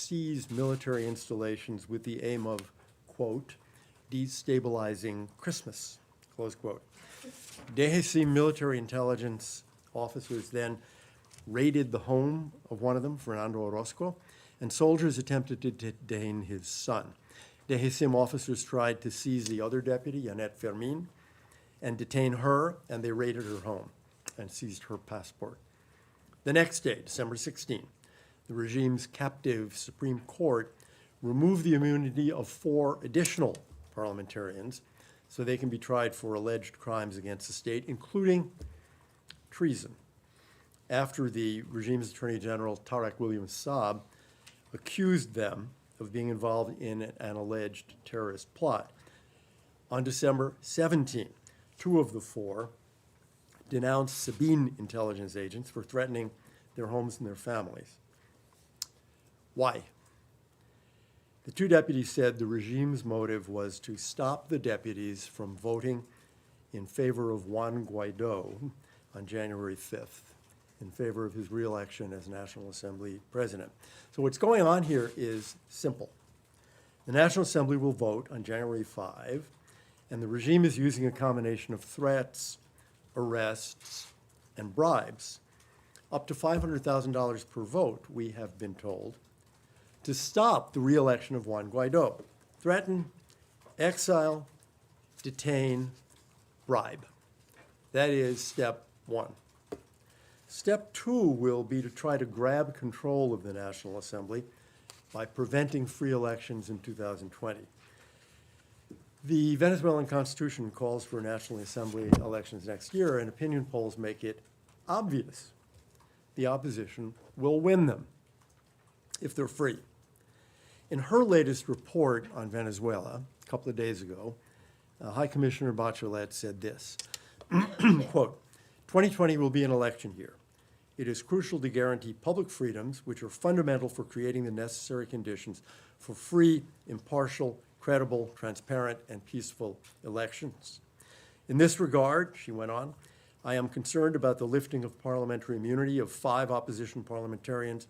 seized military installations with the aim of, quote, destabilizing Christmas, close quote. DGC military intelligence officers then raided the home of one of them, Fernando Orozco, and soldiers attempted to detain his son. DGCIM officers tried to seize the other deputy, Annette Fermin, and detain her, and they raided her home and seized her passport. The next day, December 16, the regime's captive Supreme Court removed the immunity of 4 additional parliamentarians so they can be tried for alleged crimes against the state, including treason, after the regime's Attorney General, Tarek William Saab, accused them of being involved in an alleged terrorist plot. On December 17, 2 of the 4 denounced Sabine intelligence agents for threatening their homes and their families. Why? The 2 deputies said the regime's motive was to stop the deputies from voting in favor of Juan Guaido on January 5th, in favor of his re-election as National Assembly president. So what's going on here is simple. The National Assembly will vote on January 5, and the regime is using a combination of threats, arrests, and bribes, up to $500,000 per vote, we have been told, to stop the re-election of Juan Guaido. Threaten, exile, detain, bribe. That is step 1. Step 2 will be to try to grab control of the National Assembly by preventing free elections in 2020. The Venezuelan Constitution calls for National Assembly elections next year, and opinion polls make it obvious the opposition will win them if they're free. In her latest report on Venezuela, a couple of days ago, High Commissioner Bachelet said this, quote, 2020 will be an election year. It is crucial to guarantee public freedoms, which are fundamental for creating the necessary conditions for free, impartial, credible, transparent, and peaceful elections. In this regard, she went on, I am concerned about the lifting of parliamentary immunity of 5 opposition parliamentarians,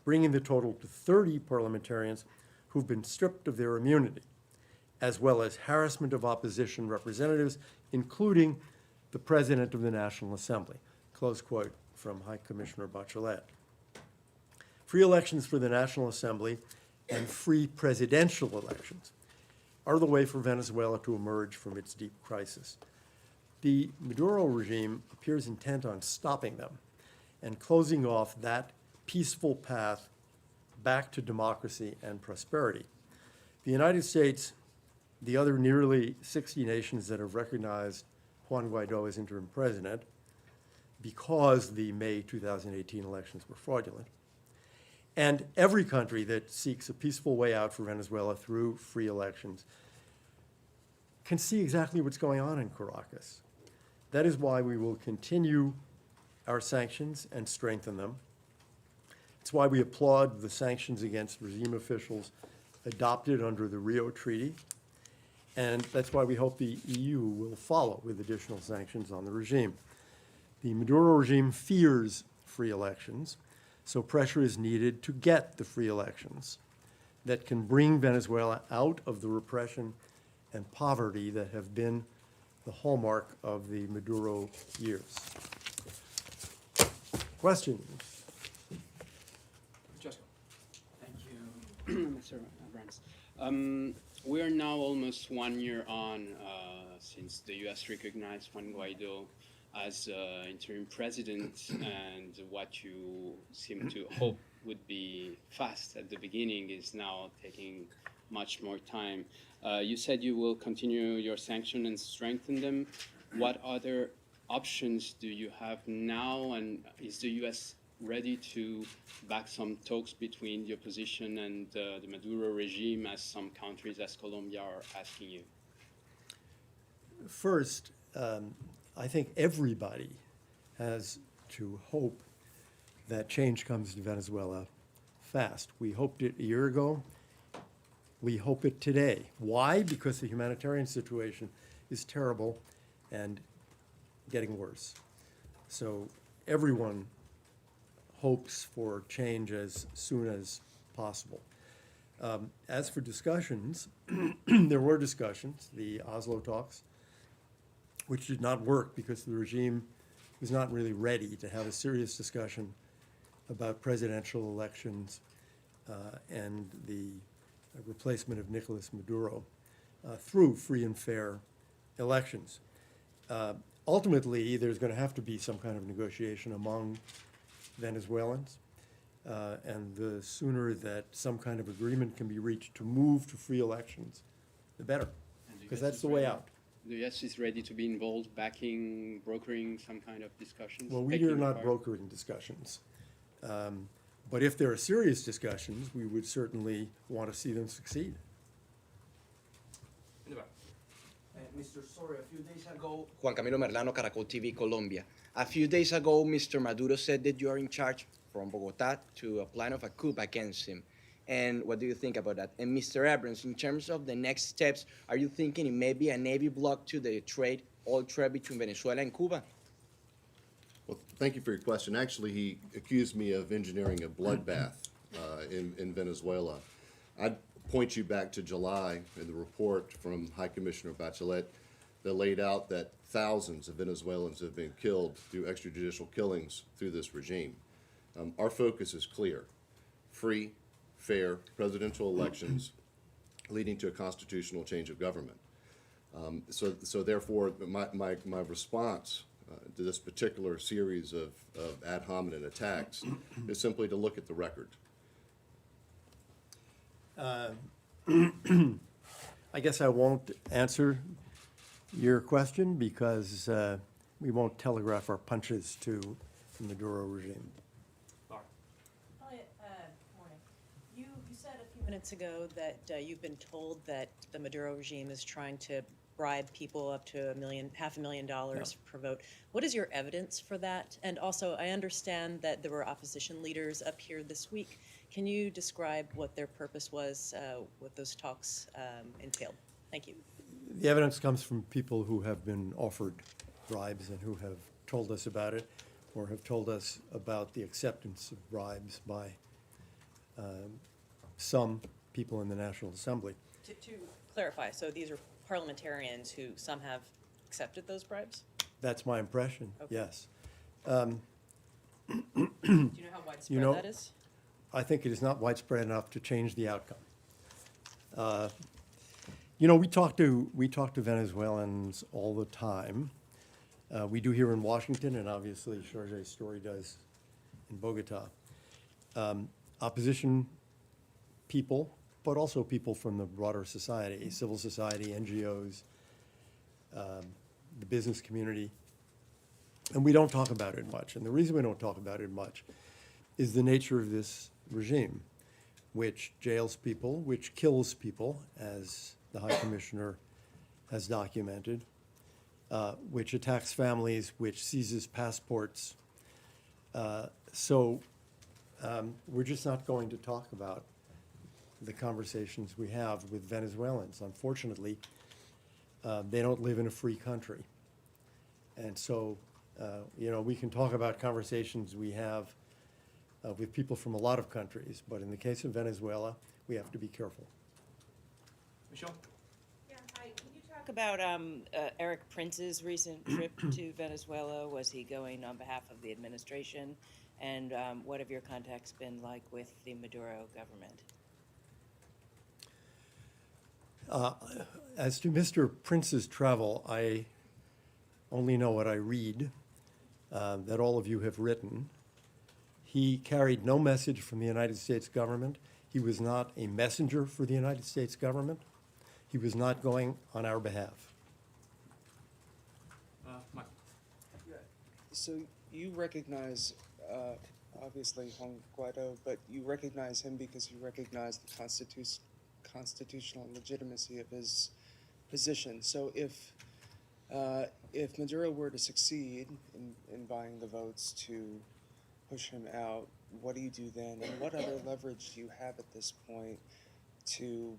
bringing the total to 30 parliamentarians who've been stripped of their immunity, as well as harassment of opposition representatives, including the President of the National Assembly. Close quote from High Commissioner Bachelet. Free elections for the National Assembly and free presidential elections are the way for Venezuela to emerge from its deep crisis. The Maduro regime appears intent on stopping them and closing off that peaceful path back to democracy and prosperity. The United States, the other nearly 60 nations that have recognized Juan Guaido as interim president because the May 2018 elections were fraudulent, and every country that seeks a peaceful way out for Venezuela through free elections can see exactly what's going on in Caracas. That is why we will continue our sanctions and strengthen them. It's why we applaud the sanctions against regime officials adopted under the Rio Treaty, and that's why we hope the EU will follow with additional sanctions on the regime. The Maduro regime fears free elections, so pressure is needed to get the free elections that can bring Venezuela out of the repression and poverty that have been the hallmark of the Maduro years. Questions? Thank you, Mr. Abrams. We are now almost 1 year on since the U.S. recognized Juan Guaido as interim president, and what you seem to hope would be fast at the beginning is now taking much more time. You said you will continue your sanction and strengthen them. What other options do you have now, and is the U.S. ready to back some talks between the opposition and the Maduro regime, as some countries, as Colombia, are asking you? First, I think everybody has to hope that change comes to Venezuela fast. We hoped it a year ago. We hope it today. Why? Because the humanitarian situation is terrible and getting worse. So everyone hopes for change as soon as possible. As for discussions, there were discussions, the Oslo talks, which did not work because the regime was not really ready to have a serious discussion about presidential elections and the replacement of Nicolas Maduro through free and fair elections. Ultimately, there's going to have to be some kind of negotiation among Venezuelans, and the sooner that some kind of agreement can be reached to move to free elections, the better, because that's the way out. The U.S. is ready to be involved, backing, brokering some kind of discussions? Well, we taking are not part? brokering discussions. But if there are serious discussions, we would certainly want to see them succeed. Mr. Sorry, a few days ago, Juan Camilo Merlano, Caracol TV, Colombia. A few days ago, Mr. Maduro said that you are in charge from Bogotá to a plan of a coup against him. And what do you think about that? And Mr. Abrams, in terms of the next steps, are you thinking it may be a Navy block to the oil trade between Venezuela and Cuba? Well, thank you for your question. Actually, he accused me of engineering a bloodbath in Venezuela. I'd point you back to July in the report from High Commissioner Bachelet that laid out that thousands of Venezuelans have been killed through extrajudicial killings through this regime. Our focus is clear: free, fair presidential elections leading to a constitutional change of government. So therefore, my response to this particular series of ad hominem attacks is simply to look at the record. I guess I won't answer your question because we won't telegraph our punches to the Maduro regime. Elliott, morning. You said a few minutes ago that you've been told that the Maduro regime is trying to bribe people up to $500,000 per vote. What is your evidence for that? And also, I understand that there were opposition leaders up here this week. Can you describe what their purpose was, what those talks entailed? Thank you. The evidence comes from people who have been offered bribes and who have told us about it, or have told us about the acceptance of bribes by some people in the National Assembly. To clarify, so these are parliamentarians who some have accepted those bribes? That's my impression, Okay. yes. Do you know how widespread that is? I think it is not widespread enough to change the outcome. We talk to Venezuelans all the time. We do here in Washington, and obviously Jorge's story does in Bogota. Opposition people, but also people from the broader society, civil society, NGOs, the business community. And we don't talk about it much. And the reason we don't talk about it much is the nature of this regime, which jails people, which kills people, as the High Commissioner has documented, which attacks families, which seizes passports. So we're just not going to talk about the conversations we have with Venezuelans. Unfortunately, they don't live in a free country. And so, we can talk about conversations we have with people from a lot of countries, but in the case of Venezuela, we have to be careful. Michelle? Yeah, hi. Can you talk about Eric Prince's recent trip to Venezuela? Was he going on behalf of the administration? And what have your contacts been like with the Maduro government? As to Mr. Prince's travel, I only know what I read, that all of you have written. He carried no message from the United States government. He was not a messenger for the United States government. He was not going on our behalf. Mike? So you recognize, obviously, Juan Guaido, but you recognize him because you recognize the constitutional legitimacy of his position. So if Maduro were to succeed in buying the votes to push him out, what do you do then? And what other leverage do you have at this point to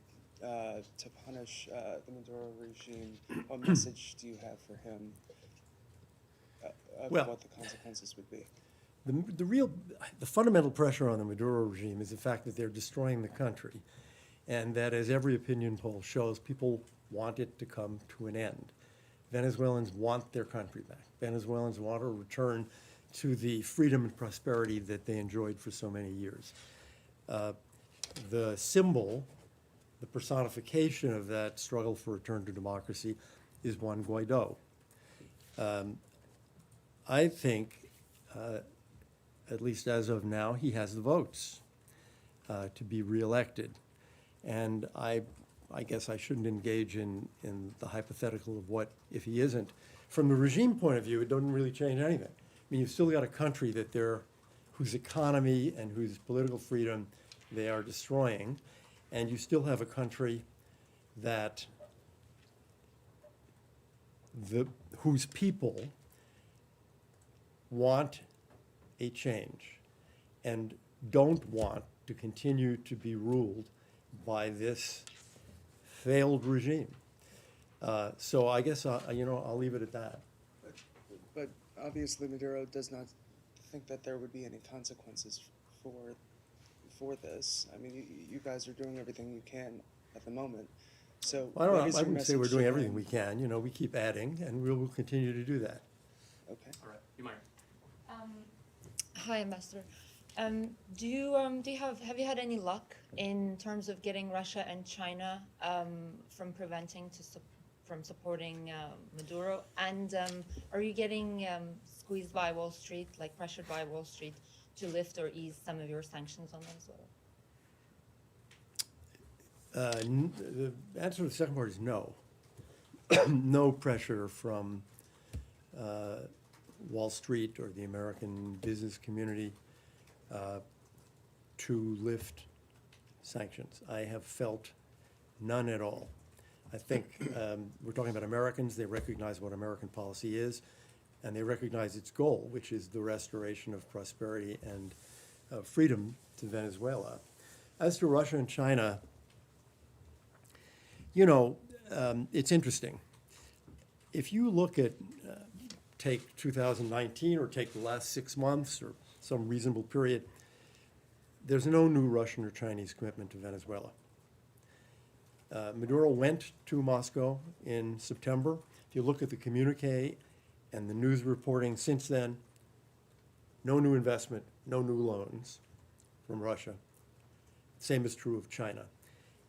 punish the Maduro regime? What message do you have for him of Well, what the consequences would be? The fundamental pressure on the Maduro regime is the fact that they're destroying the country. and that, as every opinion poll shows, people want it to come to an end. Venezuelans want their country back. Venezuelans want to return to the freedom and prosperity that they enjoyed for so many years. The symbol, the personification of that struggle for return to democracy is Juan Guaido. I think, at least as of now, he has the votes to be reelected. And I guess I shouldn't engage in the hypothetical of what if he isn't. From the regime point of view, it doesn't really change anything. I mean, you've still got a country whose economy and whose political freedom they are destroying, and you still have a country that whose people want a change and don't want to continue to be ruled by this failed regime. So I guess, I'll leave it at that. But obviously Maduro does not think that there would be any consequences for this. I mean, you guys are doing everything you can at the moment. So I what is I your wouldn't say we're message doing to everything him? we can. We keep adding, and we will continue to do that. Okay. All right, Umair. Hi, Ambassador. Do you have you had any luck in terms of getting Russia and China from supporting Maduro? And are you getting squeezed by Wall Street, like pressured by Wall Street, to lift or ease some of your sanctions on Venezuela? The answer to the second part is no. No pressure from Wall Street or the American business community to lift sanctions. I have felt none at all. I think we're talking about Americans. They recognize what American policy is, and they recognize its goal, which is the restoration of prosperity and freedom to Venezuela. As to Russia and China, it's interesting. If you look at, take 2019 or take the last 6 months or some reasonable period, there's no new Russian or Chinese commitment to Venezuela. Maduro went to Moscow in September. If you look at the communique and the news reporting since then, no new investment, no new loans from Russia. Same is true of China.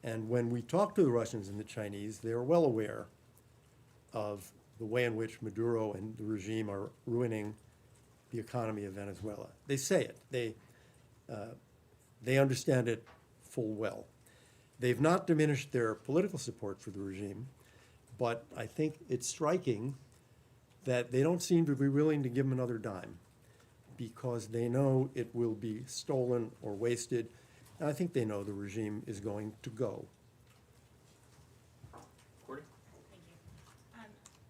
And when we talk to the Russians and the Chinese, they are well aware of the way in which Maduro and the regime are ruining the economy of Venezuela. They say it. They understand it full well. They've not diminished their political support for the regime, but I think it's striking that they don't seem to be willing to give them another dime because they know it will be stolen or wasted. And I think they know the regime is going to go. Courtney? Thank you.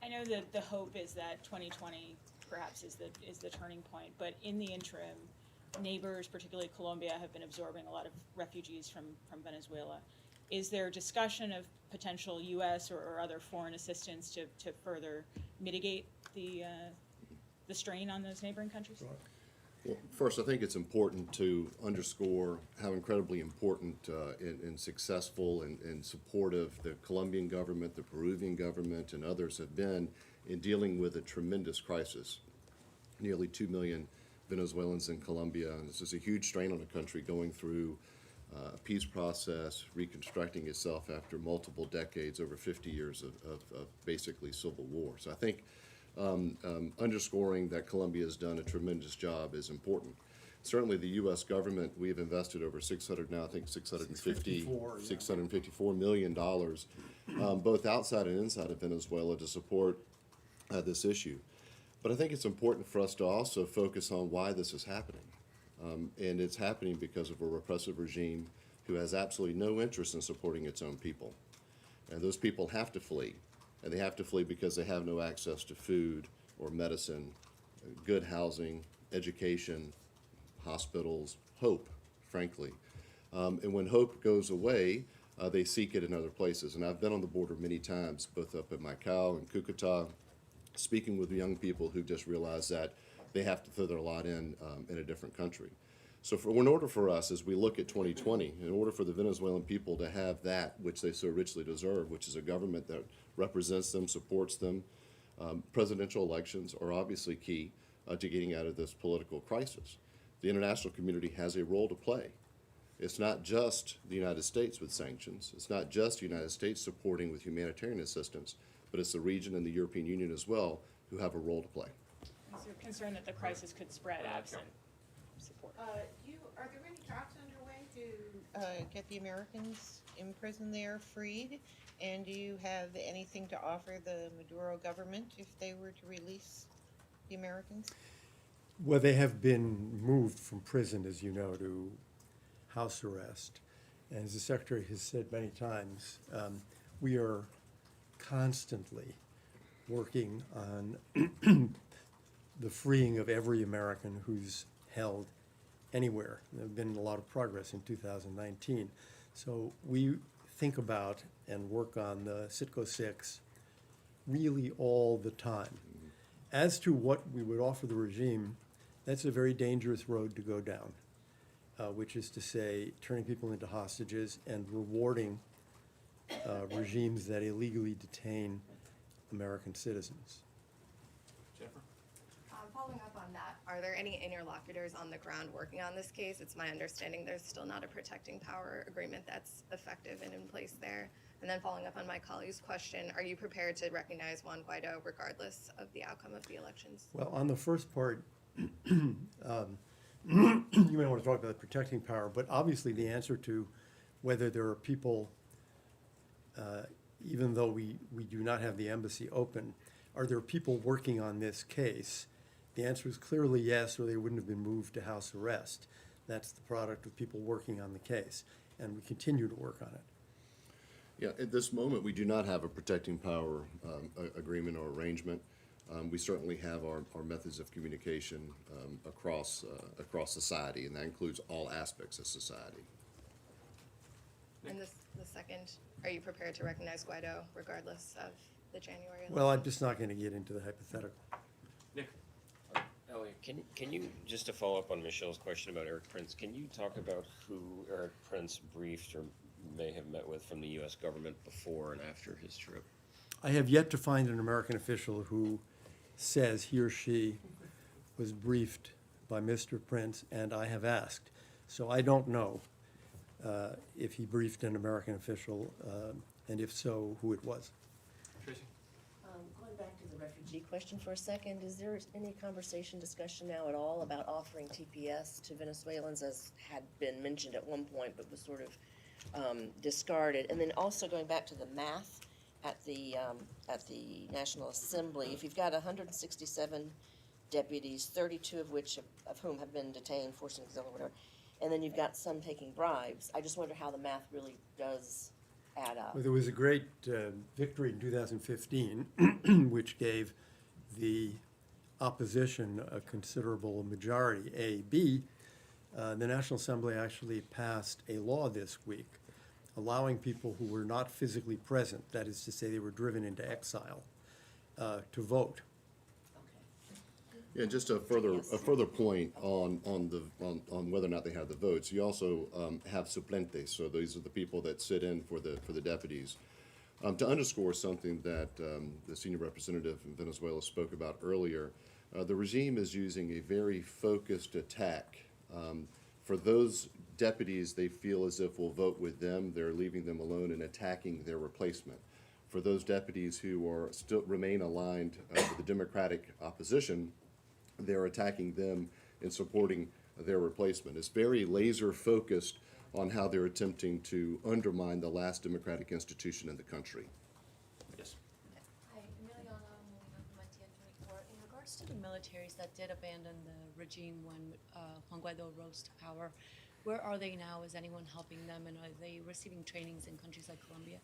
I know that the hope is that 2020 perhaps is the turning point, but in the interim, neighbors, particularly Colombia, have been absorbing a lot of refugees from Venezuela. Is there discussion of potential U.S. or other foreign assistance to further mitigate the strain on those neighboring countries? Well, first, I think it's important to underscore how incredibly important and successful and supportive the Colombian government, the Peruvian government, and others have been in dealing with a tremendous crisis. Nearly 2 million Venezuelans in Colombia, and this is a huge strain on a country going through a peace process, reconstructing itself after multiple decades, over 50 years of basically civil war. So I think underscoring that Colombia has done a tremendous job is important. Certainly the U.S. government, we have invested over $654 million, both outside and inside of Venezuela to support this issue. But I think it's important for us to also focus on why this is happening. And it's happening because of a repressive regime who has absolutely no interest in supporting its own people. And those people have to flee. And they have to flee because they have no access to food or medicine, good housing, education, hospitals, hope, frankly. And when hope goes away, they seek it in other places. And I've been on the border many times, both up at Maicao and Cucuta, speaking with young people who just realize that they have to throw their lot in a different country. So in order for us, as we look at 2020, in order for the Venezuelan people to have that which they so richly deserve, which is a government that represents them, supports them, presidential elections are obviously key to getting out of this political crisis. The international community has a role to play. It's not just the United States with sanctions. It's not just the United States supporting with humanitarian assistance, but it's the region and the European Union as well who have a role to play. Is there concern that the crisis could spread absent support? Are there any talks underway to get the Americans in prison there freed? And do you have anything to offer the Maduro government if they were to release the Americans? Well, they have been moved from prison, as you know, to house arrest. And as the Secretary has said many times, we are constantly working on the freeing of every American who's held anywhere. There's been a lot of progress in 2019. So we think about and work on the Citgo 6 really all the time. As to what we would offer the regime, that's a very dangerous road to go down, which is to say turning people into hostages and rewarding regimes that illegally detain American citizens. Jennifer? Following up on that, are there any interlocutors on the ground working on this case? It's my understanding there's still not a protecting power agreement that's effective and in place there. And then following up on my colleague's question, are you prepared to recognize Juan Guaido regardless of the outcome of the elections? Well, on the first part, you may want to talk about protecting power, but obviously the answer to whether there are people, even though we do not have the embassy open, are there people working on this case? The answer is clearly yes, or they wouldn't have been moved to house arrest. That's the product of people working on the case, and we continue to work on it. Yeah, at this moment, we do not have a protecting power agreement or arrangement. We certainly have our methods of communication across society, and that includes all aspects of society. And the second, are you prepared to recognize Guaido regardless of the January election? Well, I'm just not going to get into the hypothetical. Nick? Elliott, can you, just to follow up on Michelle's question about Eric Prince, can you talk about who Eric Prince briefed or may have met with from the U.S. government before and after his trip? I have yet to find an American official who says he or she was briefed by Mr. Prince, and I have asked. So I don't know if he briefed an American official, and if so, who it was. Tracy? Going back to the refugee question for a second, is there any conversation, discussion now at all about offering TPS to Venezuelans, as had been mentioned at one point but was sort of discarded? And then also going back to the math at the National Assembly, if you've got 167 deputies, 32 of whom have been detained, forced into exile or whatever, and then you've got some taking bribes, I just wonder how the math really does add up. Well, there was a great victory in 2015, which gave the opposition a considerable majority, A. B, the National Assembly actually passed a law this week allowing people who were not physically present, that is to say they were driven into exile, to vote. Yeah, just a further point on whether or not they have the votes. You also have suplentes, so these are the people that sit in for the deputies. To underscore something that the senior representative in Venezuela spoke about earlier, the regime is using a very focused attack. For those deputies they feel as if will vote with them, they're leaving them alone and attacking their replacement. For those deputies who are still remain aligned with the Democratic opposition, they're attacking them and supporting their replacement. It's very laser focused on how they're attempting to undermine the last democratic institution in the country. Yes. Hi, Emiliana Molina from ITN24. In regards to the militaries that did abandon the regime when Juan Guaido rose to power, where are they now? Is anyone helping them, and are they receiving trainings in countries like Colombia?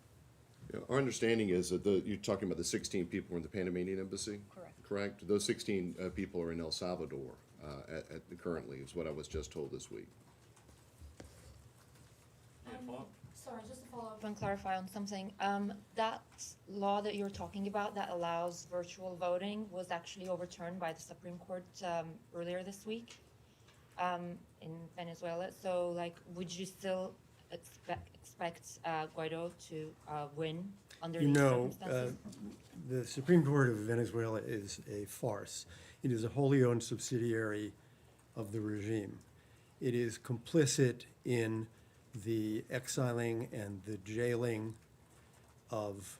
Yeah, our understanding is that you're talking about the 16 people in the Panamanian embassy? Correct. Correct. Those 16 people are in El Salvador currently, is what I was just told this week. Sorry, just to follow up and clarify on something. That law that you're talking about that allows virtual voting was actually overturned by the Supreme Court earlier this week. in Venezuela. So, like, would you still expect Guaido to win under You these know, circumstances? the Supreme Court of Venezuela is a farce. It is a wholly owned subsidiary of the regime. It is complicit in the exiling and the jailing of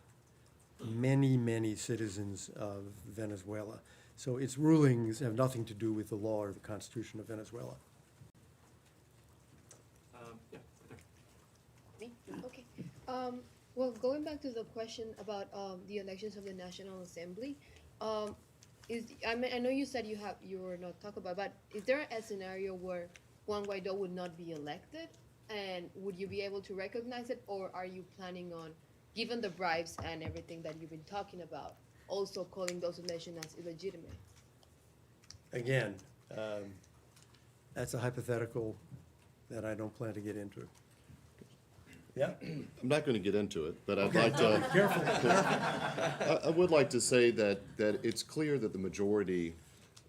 many, many citizens of Venezuela. So its rulings have nothing to do with the law or the Constitution of Venezuela. Yeah, right there. Me? Okay. Well, going back to the question about the elections of the National Assembly, I know you said you were not talking about, but is there a scenario where Juan Guaido would not be elected, and would you be able to recognize it, or are you planning on, given the bribes and everything that you've been talking about, also calling those elections as illegitimate? Again, that's a hypothetical that I don't plan to get into. Yeah? I'm not going to get into it, but I'd like to. Careful. I would like to say that it's clear that the majority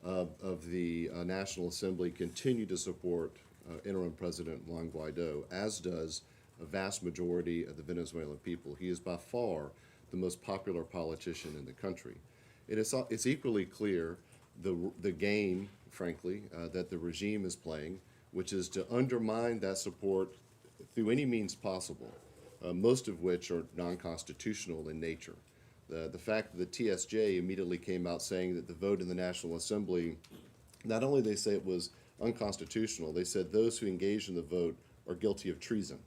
of the National Assembly continue to support interim President Juan Guaido, as does a vast majority of the Venezuelan people. He is by far the most popular politician in the country. It's equally clear the game, frankly, that the regime is playing, which is to undermine that support through any means possible, most of which are non-constitutional in nature. The fact that the TSJ immediately came out saying that the vote in the National Assembly, not only they say it was unconstitutional, they said those who engaged in the vote are guilty of treason.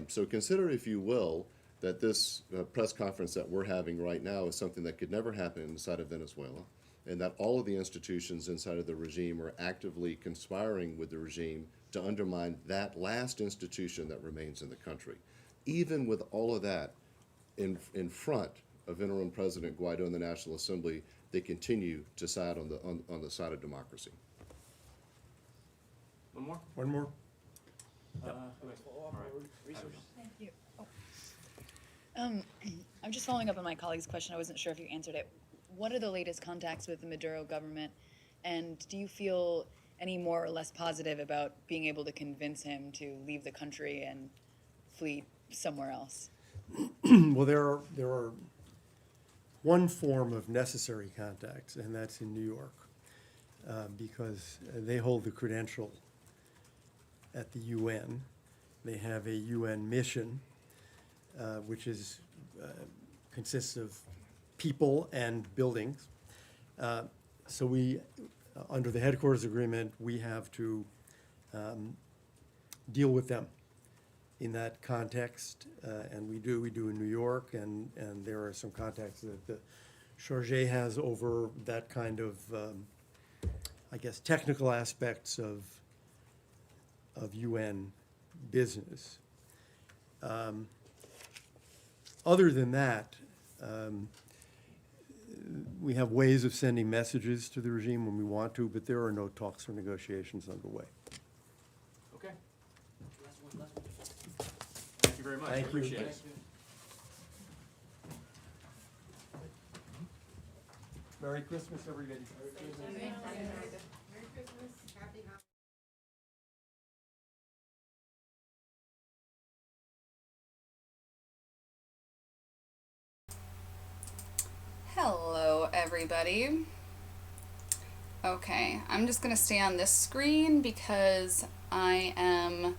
So consider, if you will, that this press conference that we're having right now is something that could never happen inside of Venezuela, and that all of the institutions inside of the regime are actively conspiring with the regime to undermine that last institution that remains in the country. Even with all of that in front of interim President Guaido in the National Assembly, they continue to side on the side of democracy. One more? One more? Okay. All right. Thank you. I'm just following up on my colleague's question. I wasn't sure if you answered it. What are the latest contacts with the Maduro government, and do you feel any more or less positive about being able to convince him to leave the country and flee somewhere else? Well, there are one form of necessary contacts, and that's in New York, because they hold the credential at the UN. They have a UN mission, which consists of people and buildings. So we, under the headquarters agreement, we have to deal with them in that context, and we do in New York, and there are some contacts that the Chargé has over that kind of, I guess, technical aspects of UN business. Other than that, we have ways of sending messages to the regime when we want to, but there are no talks or negotiations underway. Okay. Thank you very much. Thank you. Appreciate it. Merry Christmas, everybody. Merry Christmas, happy holidays. Hello, everybody. Okay, I'm just going to stay on this screen because I am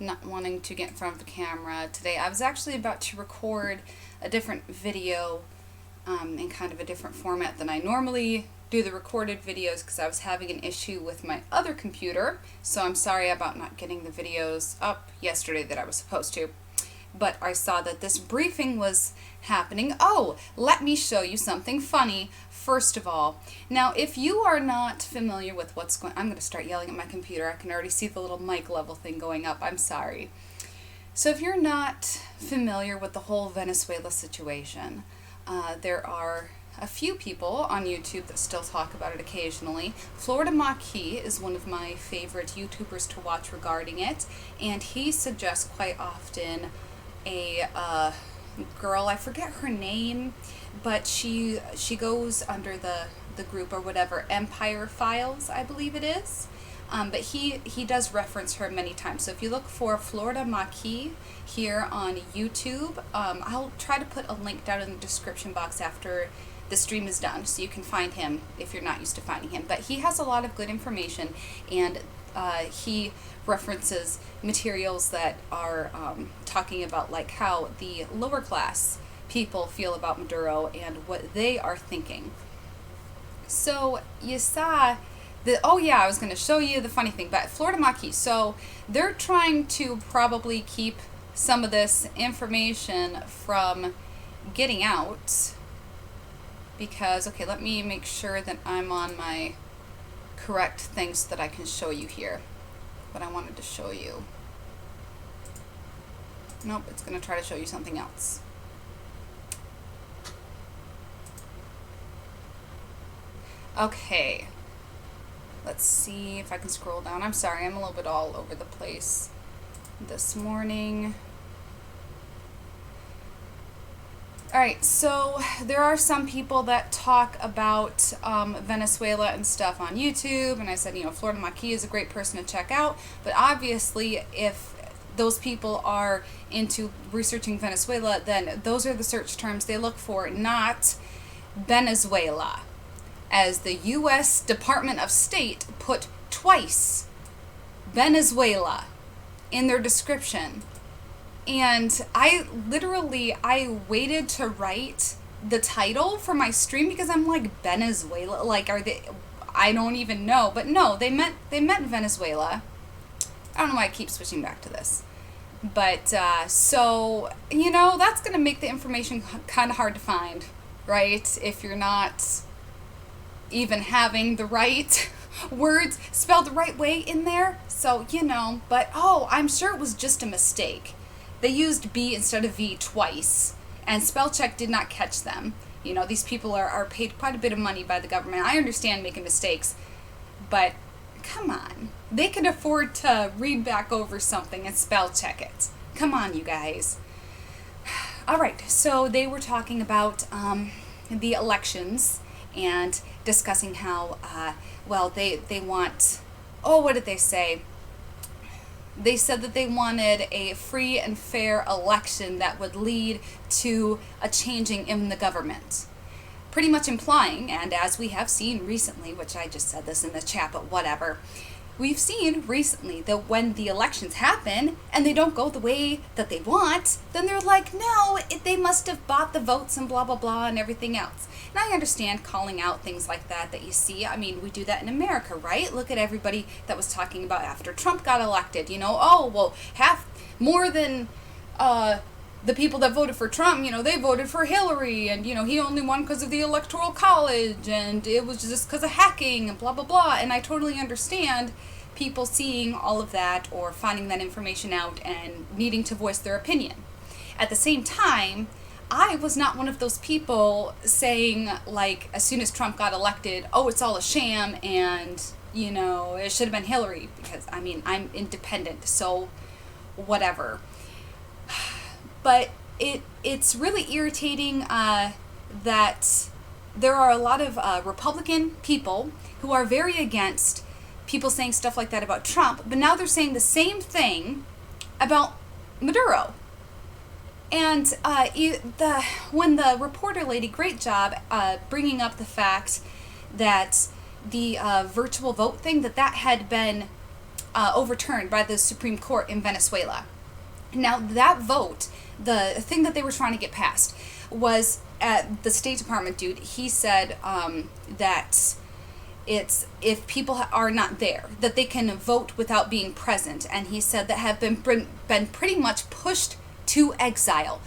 not wanting to get in front of the camera today. I was actually about to record a different video in kind of a different format than I normally do the recorded videos because I was having an issue with my other computer, so I'm sorry about not getting the videos up yesterday that I was supposed to. But I saw that this briefing was happening. Oh, let me show you something funny first of all. Now, if you are not familiar with what's going on, I'm going to start yelling at my computer. I can already see the little mic level thing going up. I'm sorry. So if you're not familiar with the whole Venezuela situation, there are a few people on YouTube that still talk about it occasionally. Florida Maquis is one of my favorite YouTubers to watch regarding it, and he suggests quite often a girl, I forget her name, but she goes under the group or whatever, Empire Files, I believe it is. but he does reference her many times. So if you look for Florida Maquis here on YouTube, I'll try to put a link down in the description box after the stream is done, so you can find him if you're not used to finding him. But he has a lot of good information, and he references materials that are talking about like how the lower class people feel about Maduro and what they are thinking. So you saw oh yeah, I was going to show you the funny thing, but Florida Maquis, so they're trying to probably keep some of this information from getting out because, okay, let me make sure that I'm on my correct things that I can show you here. What I wanted to show you. Nope, it's going to try to show you something else. Okay. Let's see if I can scroll down. I'm sorry, I'm a little bit all over the place this morning. Alright, so there are some people that talk about Venezuela and stuff on YouTube, and I said, you know, Florida Maquis is a great person to check out, but obviously if those people are into researching Venezuela, then those are the search terms they look for, not Venezuela. As the U.S. Department of State put twice Venezuela in their description. And I waited to write the title for my stream because I'm like, Venezuela, like, are they, I don't even know. But no, they meant Venezuela. I don't know why I keep switching back to this. But, so, you know, that's going to make the information kind of hard to find, right? If you're not even having the right words spelled the right way in there. So, you know, but, oh, I'm sure it was just a mistake. They used B instead of V twice, and spell check did not catch them. You know, these people are paid quite a bit of money by the government. I understand making mistakes, but come on. They can afford to read back over something and spell check it. Come on, you guys. All right, so they were talking about the elections and discussing how, well, they want, oh, what did they say? They said that they wanted a free and fair election that would lead to a changing in the government. Pretty much implying, and as we have seen recently, which I just said this in the chat, but whatever, we've seen recently that when the elections happen and they don't go the way that they want, then they're like, no, they must have bought the votes and blah, blah, blah, and everything else. And I understand calling out things like that you see. I mean, we do that in America, right? Look at everybody that was talking about after Trump got elected, you know, oh, well, more than the people that voted for Trump, you know, they voted for Hillary, and, you know, he only won because of the Electoral College, and it was just because of hacking, and blah, blah, blah. And I totally understand people seeing all of that or finding that information out and needing to voice their opinion. At the same time, I was not one of those people saying, like, as soon as Trump got elected, oh, it's all a sham, and, you know, it should have been Hillary, because, I mean, I'm independent, so whatever. But it's really irritating that there are a lot of Republican people who are very against people saying stuff like that about Trump, but now they're saying the same thing about Maduro. And when the reporter lady, great job bringing up the fact that the virtual vote thing, that had been overturned by the Supreme Court in Venezuela. Now that vote, the thing that they were trying to get passed was at the State Department dude, he said that it's if people are not there, that they can vote without being present. And he said that have been pretty much pushed to exile.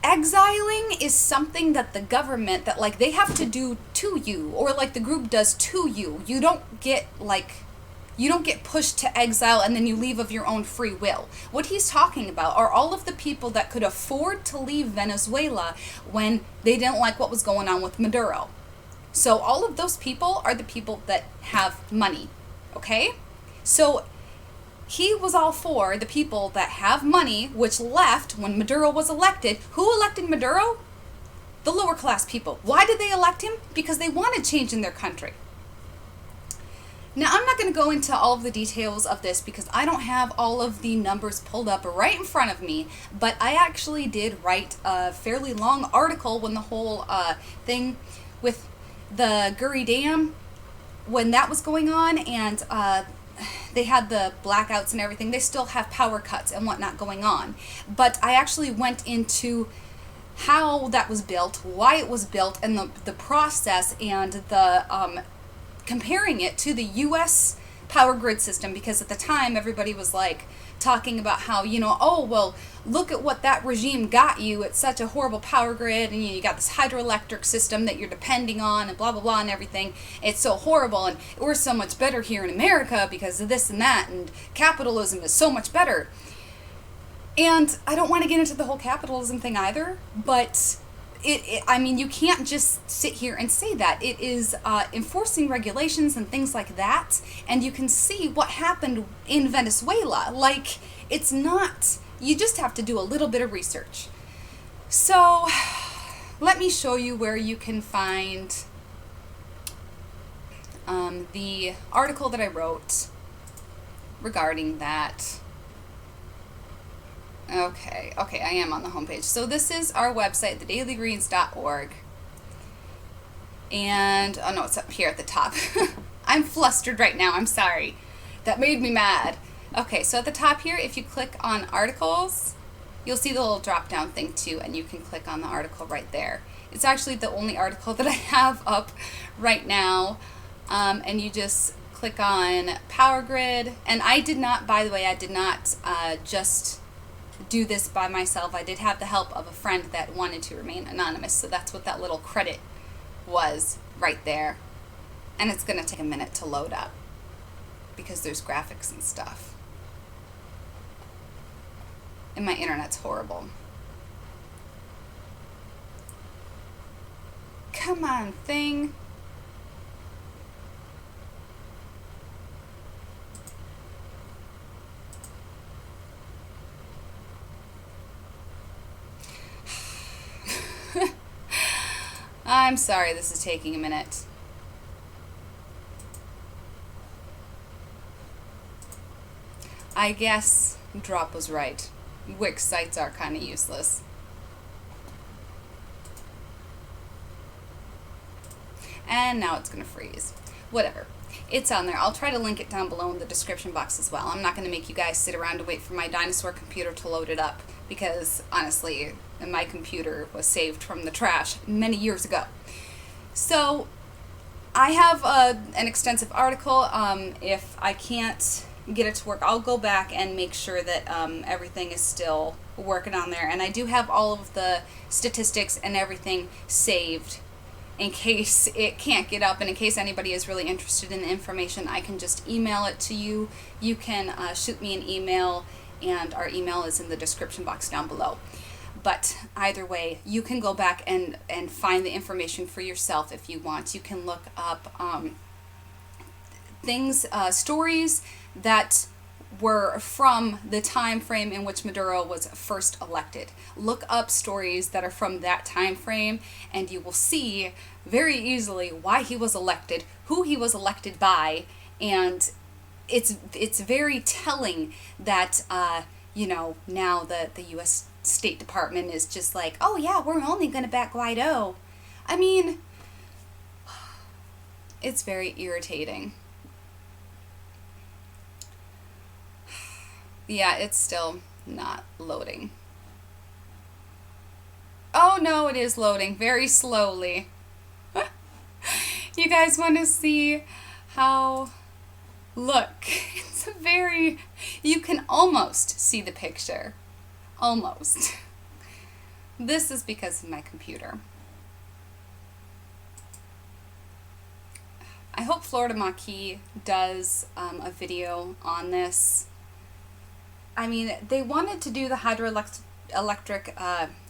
Exiling is something that the government, that like they have to do to you, or like the group does to you. You don't get pushed to exile and then you leave of your own free will. What he's talking about are all of the people that could afford to leave Venezuela when they didn't like what was going on with Maduro. So all of those people are the people that have money, okay? So he was all for the people that have money, which left when Maduro was elected. Who elected Maduro? The lower class people. Why did they elect him? Because they wanted change in their country. Now, I'm not going to go into all of the details of this because I don't have all of the numbers pulled up right in front of me, but I actually did write a fairly long article when the whole thing with the Guri Dam, when that was going on, and they had the blackouts and everything. They still have power cuts and whatnot going on. But I actually went into how that was built, why it was built, and the process, and the comparing it to the U.S. power grid system, because at the time everybody was like talking about how, you know, oh, well, look at what that regime got you. It's such a horrible power grid, and you got this hydroelectric system that you're depending on, and blah, blah, blah, and everything. It's so horrible, and we're so much better here in America because of this and that, and capitalism is so much better. And I don't want to get into the whole capitalism thing either, but I mean, you can't just sit here and say that. It is enforcing regulations and things like that, and you can see what happened in Venezuela. Like, it's not, you just have to do a little bit of research. So, let me show you where you can find the article that I wrote regarding that. Okay, I am on the homepage. So this is our website, thedailygreens.org. And, oh no, it's up here at the top. I'm flustered right now, I'm sorry. That made me mad. Okay, so at the top here, if you click on articles, you'll see the little drop down thing too, and you can click on the article right there. It's actually the only article that I have up right now. And you just click on power grid. And I did not, by the way, I did not just do this by myself. I did have the help of a friend that wanted to remain anonymous, so that's what that little credit was right there. And it's going to take a minute to load up because there's graphics and stuff. And my internet's horrible. Come on, thing. I'm sorry this is taking a minute. I guess Drop was right. Wix sites are kind of useless. And now it's going to freeze. Whatever. It's on there. I'll try to link it down below in the description box as well. I'm not going to make you guys sit around to wait for my dinosaur computer to load it up because, honestly, my computer was saved from the trash many years ago. So I have an extensive article. If I can't get it to work, I'll go back and make sure that everything is still working on there. And I do have all of the statistics and everything saved in case it can't get up, and in case anybody is really interested in the information, I can just email it to you. You can shoot me an email, and our email is in the description box down below. But either way, you can go back and find the information for yourself if you want. You can look up stories that were from the time frame in which Maduro was first elected. Look up stories that are from that time frame, and you will see very easily why he was elected, who he was elected by, and it's very telling that now the U.S. State Department is just like, oh yeah, we're only going to back Guaido. I mean, it's very irritating. Yeah, it's still not loading. Oh no, it is loading very slowly. You guys want to see how, look, it's a very, you can almost see the picture. Almost. This is because of my computer. I hope Florida Maquis does a video on this. I mean, they wanted to do the hydroelectric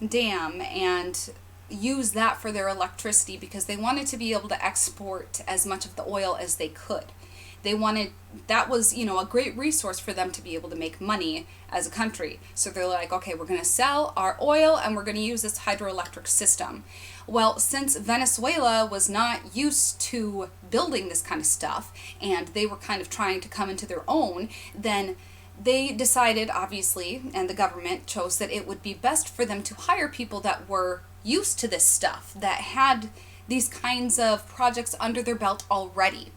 dam and use that for their electricity because they wanted to be able to export as much of the oil as they could. They wanted, that was, you know, a great resource for them to be able to make money as a country. So they're like, okay, we're going to sell our oil and we're going to use this hydroelectric system. Well, since Venezuela was not used to building this kind of stuff and they were kind of trying to come into their own, then they decided, obviously, and the government chose that it would be best for them to hire people that were used to this stuff, that had these kinds of projects under their belt already.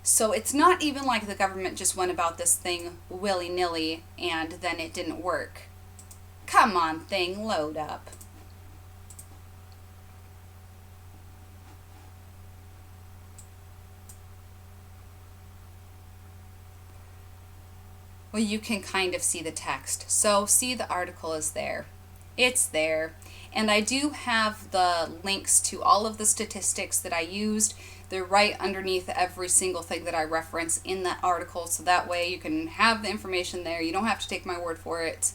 So it's not even like the government just went about this thing willy-nilly and then it didn't work. Come on, thing, load up. Well, you can kind of see the text. So see, the article is there. It's there. And I do have the links to all of the statistics that I used. They're right underneath every single thing that I reference in that article. So that way you can have the information there. You don't have to take my word for it.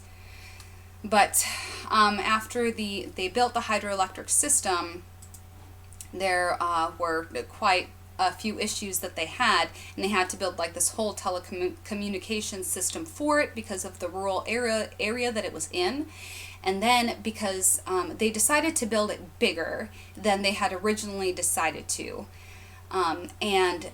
But after they built the hydroelectric system, there were quite a few issues that they had, and they had to build like this whole telecommunications system for it because of the rural area that it was in. And then because they decided to build it bigger than they had originally decided to. And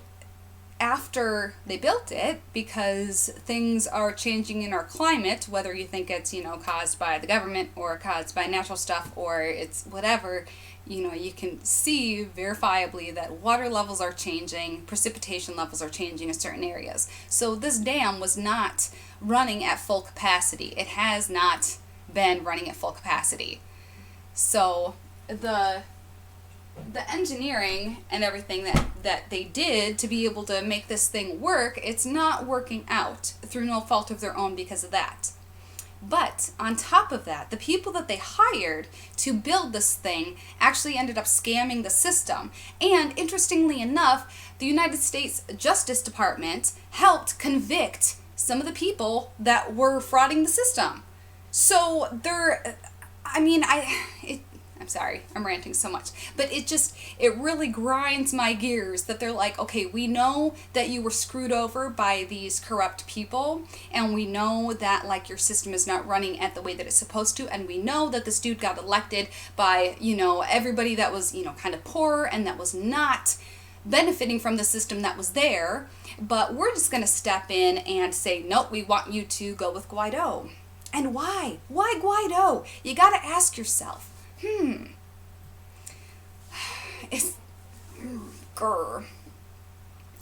after they built it, because things are changing in our climate, whether you think it's, you know, caused by the government or caused by natural stuff or it's whatever, you know, you can see verifiably that water levels are changing, precipitation levels are changing in certain areas. So this dam was not running at full capacity. It has not been running at full capacity. So the engineering and everything that they did to be able to make this thing work, it's not working out through no fault of their own because of that. But on top of that, the people that they hired to build this thing actually ended up scamming the system. And interestingly enough, the United States Justice Department helped convict some of the people that were frauding the system. So I'm sorry, I'm ranting so much, but it really grinds my gears that they're like, okay, we know that you were screwed over by these corrupt people, and we know that like your system is not running at the way that it's supposed to, and we know that this dude got elected by, you know, everybody that was, you know, kind of poor and that was not benefiting from the system that was there, but we're just going to step in and say, nope, we want you to go with Guaido. And why? Why Guaido? You got to ask yourself. It's grr.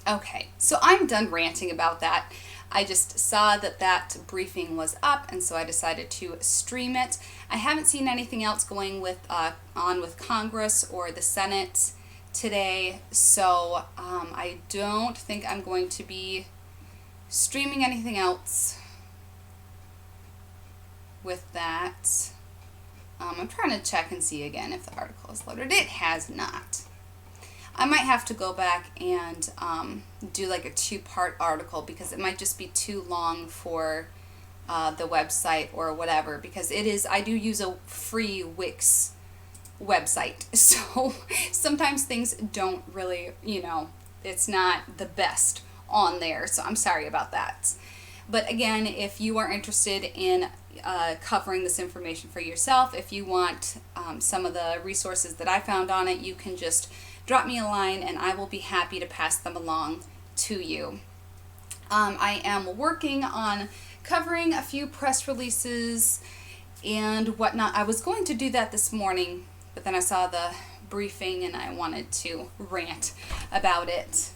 Okay, so I'm done ranting about that. I just saw that briefing was up, and so I decided to stream it. I haven't seen anything else going with on with Congress or the Senate today, so I don't think I'm going to be streaming anything else with that. I'm trying to check and see again if the article is loaded. It has not. I might have to go back and do like a two-part article because it might just be too long for the website or whatever, because it is, I do use a free Wix website, so sometimes things don't really, you know, it's not the best on there, so I'm sorry about that. But again, if you are interested in covering this information for yourself, if you want some of the resources that I found on it, you can just drop me a line and I will be happy to pass them along to you. I am working on covering a few press releases and whatnot. I was going to do that this morning, but then I saw the briefing and I wanted to rant about it.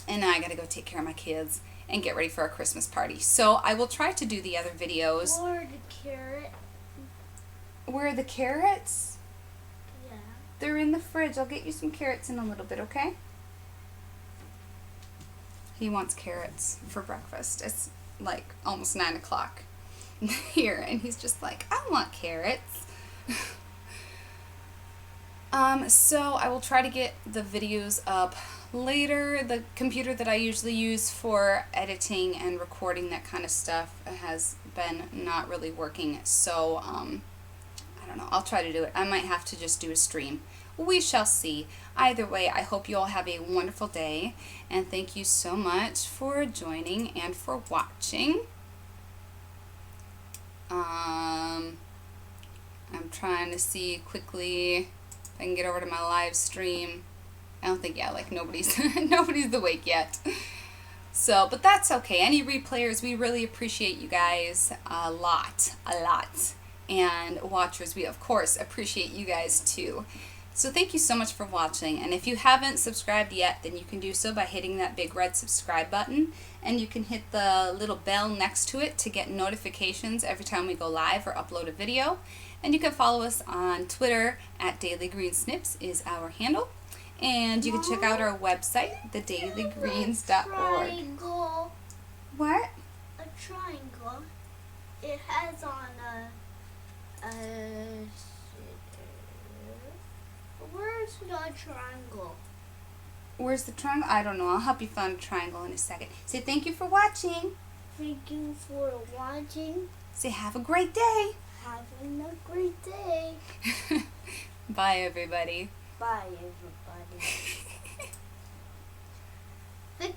And now I gotta go take care of my kids and get ready for a Christmas party. So I will try to do the other videos. Or the carrot. Where are the carrots? Yeah. They're in the fridge. I'll get you some carrots in a little bit, okay? He wants carrots for breakfast. It's like almost 9 o'clock here, and he's just like, I want carrots. So I will try to get the videos up later. The computer that I usually use for editing and recording that kind of stuff has been not really working, so I don't know, I'll try to do it. I might have to just do a stream. We shall see. Either way, I hope you all have a wonderful day, and thank you so much for joining and for watching. I'm trying to see quickly if I can get over to my live stream. I don't think, yeah, like nobody's nobody's awake yet. So, but that's okay. Any replayers, we really appreciate you guys a lot. And watchers, we of course appreciate you guys too. So thank you so much for watching. And if you haven't subscribed yet, then you can do so by hitting that big red subscribe button. And you can hit the little bell next to it to get notifications every time we go live or upload a video. And you can follow us on Twitter at dailygreensnips is our handle. And you can check out our website, thedailygreens.org. Triangle. What? A triangle. It has on where's the triangle? Where's the triangle? I don't know. I'll help you find a triangle in a second. Say thank you for watching. Thank you for watching. Say have a great day. Having a great day. Bye, everybody. Bye, everybody.